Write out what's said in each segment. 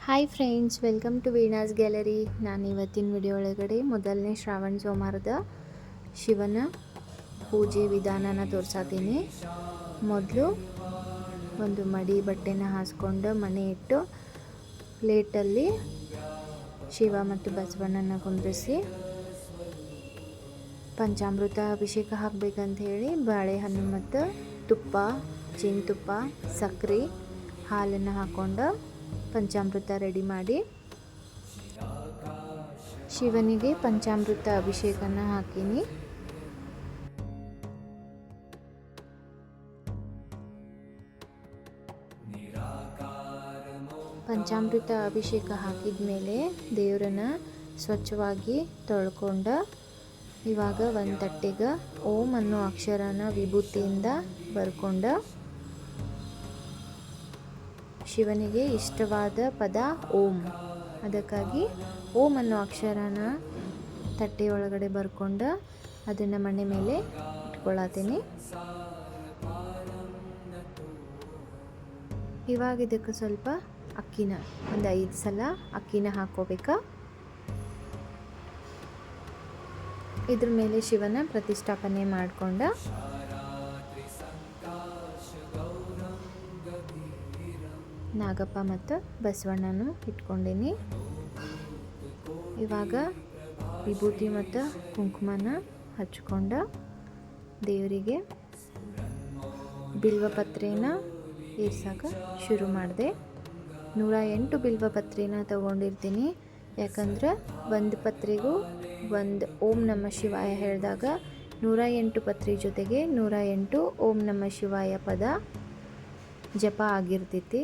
Hi friends, welcome to Veena's gallery. ನಾನು ಇವತ್ತಿನ video ಒಳಗಡೆ ಮೊದಲನೇ ಶ್ರಾವಣ ಸೋಮವಾರದ ಶಿವನ ಪೂಜೆ ವಿಧಾನನ ತೋರಿಸ್ತೀನಿ. ಮೊದಲು ಒಂದು ಮಡಿ ಬಟ್ಟೆನ ಹಾಸ್ಕೊಂಡು ಮಣೆ ಇಟ್ಟು ಪ್ಲೇಟಲ್ಲಿ ಶಿವ ಮತ್ತು ಬಸವಣ್ಣನ ಕುಂದ್ರಿಸಿ ಪಂಚಾಮೃತ ಅಭಿಷೇಕ ಹಾಕಬೇಕಂತ ಹೇಳಿ ಬಾಳೆಹಣ್ಣು ಮತ್ತು ತುಪ್ಪ, ಜೇನುತುಪ್ಪ, ಸಕ್ಕರೆ, ಹಾಲನ್ನು ಹಾಕ್ಕೊಂಡು ಪಂಚಾಮೃತ ರೆಡಿ ಮಾಡಿ ಶಿವನಿಗೆ ಪಂಚಾಮೃತ ಅಭಿಷೇಕನ ಹಾಕೀನಿ. ಪಂಚಾಮೃತ ಅಭಿಷೇಕ ಹಾಕಿದ ಮೇಲೆ ದೇವರನ್ನ ಸ್ವಚ್ಛವಾಗಿ ತೊಳ್ಕೊಂಡು ಇವಾಗ ಒಂದು ತಟ್ಟೆಗೆ ಓಂ ಅನ್ನೋ ಅಕ್ಷರನ ವಿಭೂತಿಯಿಂದ ಬರ್ಕೊಂಡು ಶಿವನಿಗೆ ಇಷ್ಟವಾದ ಪದ ಓಂ, ಅದಕ್ಕಾಗಿ ಓಂ ಅನ್ನೋ ಅಕ್ಷರನ ತಟ್ಟೆ ಒಳಗಡೆ ಬರ್ಕೊಂಡು ಅದನ್ನು ಮಣ್ಣೆ ಮೇಲೆ ಇಟ್ಕೊಳತೀನಿ. ಇವಾಗ ಇದಕ್ಕೆ ಸ್ವಲ್ಪ ಅಕ್ಕಿನ ಒಂದು 5 ಸಲ ಅಕ್ಕಿನ ಹಾಕ್ಕೋಬೇಕಾ. ಇದ್ರ ಮೇಲೆ ಶಿವನ ಪ್ರತಿಷ್ಠಾಪನೆ ಮಾಡಿಕೊಂಡು ನಾಗಪ್ಪ ಮತ್ತು ಬಸವಣ್ಣನು ಇಟ್ಕೊಂಡೀನಿ. ಇವಾಗ ವಿಭೂತಿ ಮತ್ತು ಕುಂಕುಮನ ಹಚ್ಕೊಂಡು ದೇವರಿಗೆ ಬಿಲ್ವಪತ್ರೆನ ಏರ್ಸಕ್ಕೆ ಶುರು ಮಾಡಿದೆ. 108 ಬಿಲ್ವಪತ್ರೆನ ತಗೊಂಡಿರ್ತೀನಿ. ಯಾಕಂದ್ರೆ ಒಂದು ಪತ್ರೆಗೂ ಒಂದು ಓಂ ನಮಃ ಶಿವಾಯ ಹೇಳಿದಾಗ 108 ಪತ್ರೆ ಜೊತೆಗೆ 108 ಓಂ ನಮಃ ಶಿವಾಯ ಪದ ಜಪ ಆಗಿರ್ತೈತಿ.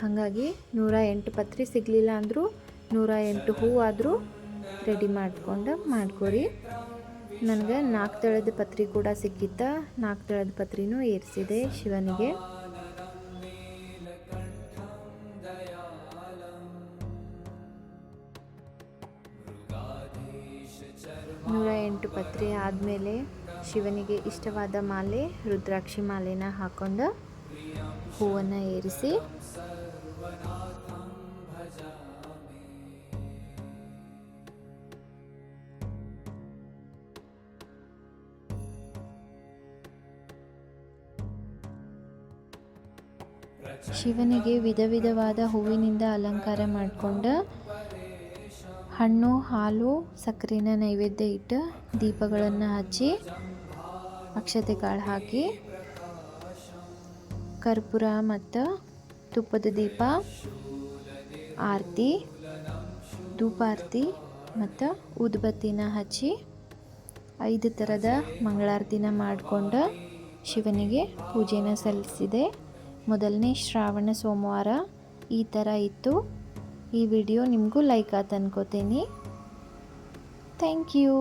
ಹಾಗಾಗಿ 108 ಪತ್ರೆ ಸಿಗಲಿಲ್ಲ ಅಂದರೂ 108 ಹೂವಾದರೂ ರೆಡಿ ಮಾಡ್ಕೊರಿ. ನನಗೆ 4 ತಳದ ಪತ್ರೆ ಕೂಡ ಸಿಕ್ಕಿತ್ತ. 4 ತಳದ ಪತ್ರೆನೂ ಏರಿಸಿದೆ ಶಿವನಿಗೆ. 108 ಪತ್ರೆ ಆದಮೇಲೆ ಶಿವನಿಗೆ ಇಷ್ಟವಾದ ಮಾಲೆ ರುದ್ರಾಕ್ಷಿ ಮಾಲೆನ ಹಾಕ್ಕೊಂಡು ಹೂವನ್ನು ಏರಿಸಿ ಶಿವನಿಗೆ ವಿಧ ವಿಧವಾದ ಹೂವಿನಿಂದ ಅಲಂಕಾರ ಮಾಡಿಕೊಂಡು ಹಣ್ಣು, ಹಾಲು, ಸಕ್ಕರೆನ ನೈವೇದ್ಯ ಇಟ್ಟು ದೀಪಗಳನ್ನು ಹಚ್ಚಿ ಅಕ್ಷತೆ ಕಾಳು ಹಾಕಿ ಕರ್ಪೂರ ಮತ್ತು ತುಪ್ಪದ ದೀಪ, ಆರತಿ, ಧೂಪಾರತಿ ಮತ್ತು ಊದುಬತ್ತಿನ ಹಚ್ಚಿ 5 ಥರದ ಮಂಗಳಾರತಿನ ಮಾಡಿಕೊಂಡು ಶಿವನಿಗೆ ಪೂಜೆನ ಸಲ್ಲಿಸಿದೆ. ಮೊದಲನೇ ಶ್ರಾವಣ ಸೋಮವಾರ ಈ ಥರ ಇತ್ತು. ಈ ವಿಡಿಯೋ ನಿಮಗೂ ಲೈಕ್ ಆಯ್ತು ಅನ್ಕೋತೀನಿ. Thank you.